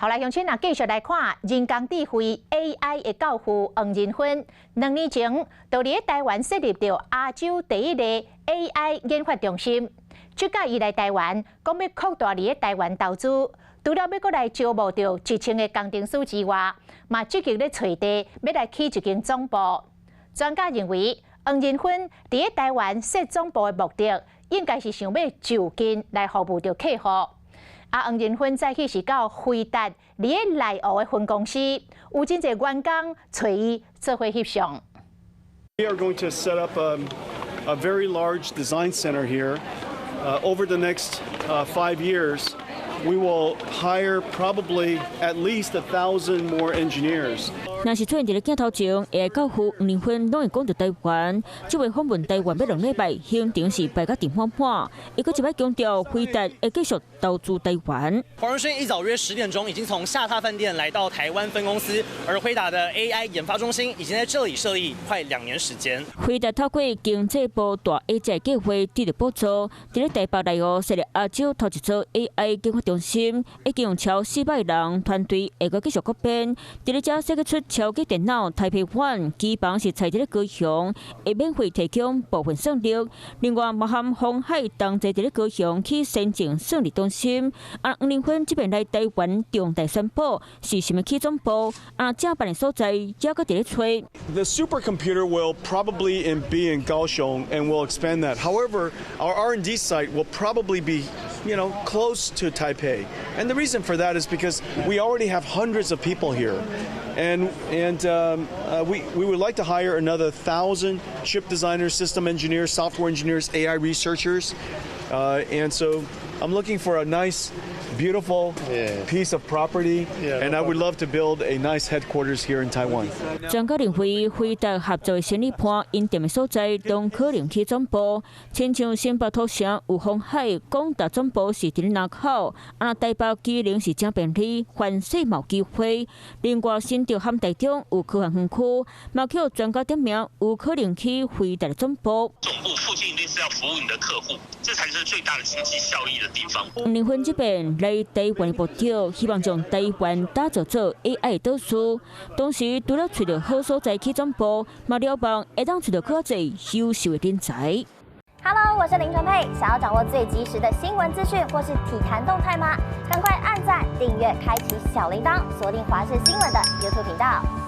后来乡亲啊，继续来看人工智慧 AI 的教父黄仁勋，2年前就伫台湾设立着亚洲第一个 AI 研发中心。即届伊来台湾，讲要扩大伫台湾投资，除了要过来招募着1000个工程师之外，嘛积极咧找地要来起一间总部。专家认为，黄仁勋伫台湾设总部的目的，应该是想要就近来服务着客户。黄仁勋早起是到辉达伫内湖的分公司，有真侪员工找伊做伙翕相。We are going to set up a very large design center here. Over the next 5 years, we will hire probably at least 1,000 more engineers. 若是出现伫咧镜头前，AI 教父黄仁勋拢会讲到台湾。这位访问台湾要2礼拜，行程是排甲电满满。伊搁一摆强调，辉达会继续投资台湾。黄仁勋一早约10点钟已经从下榻饭店来到台湾分公司，而辉达的 AI 研发中心已经在这里设立快2年时间。辉达透过经济部大 A 债计划得到补助，伫咧台北内湖设立亚洲头一座 AI 研发中心，已经有超400人团队，会阁继续扩编。伫咧遮设计出超级电脑台北馆，基本是采伫咧高雄，会免费提供部分算力。另外，嘛含鸿海同齐伫咧高雄去先进算力中心。黄仁勋这边来台湾重大宣布是什么起总部？正办的所在也搁伫咧吹。The supercomputer will probably be in Kaohsiung and we'll expand that. However, our R&D site will probably be, close to Taipei. And the reason for that is because we already have hundreds of people here. And we would like to hire another 1,000 chip designers, system engineers, software engineers, AI researchers. And so I'm looking for a nice, beautiful piece of property, and I would love to build a nice headquarters here in Taiwan. 专家认为，辉达合作的生意盘因店的所在，都可能起总部。亲像新北土城有鸿海，广达总部是伫咧南口，台北机能是正便利，凡世贸机会。另外，新竹和台中有科学园区，嘛有专家点名有可能起辉达的总部。总部附近一定是要服务你的客户，这才是最大的经济效益的地方。黄仁勋这边来台湾的目的，希望将台湾打造做 AI 都市。同时，除了找到好所在起总部，嘛了望会当找到更侪优秀的人才。Hello， 我是林纯佩。想要掌握最及时的新闻资讯或是体坛动态吗？赶快按赞、订阅、开启小铃铛，锁定华视新闻的 YouTube 频道。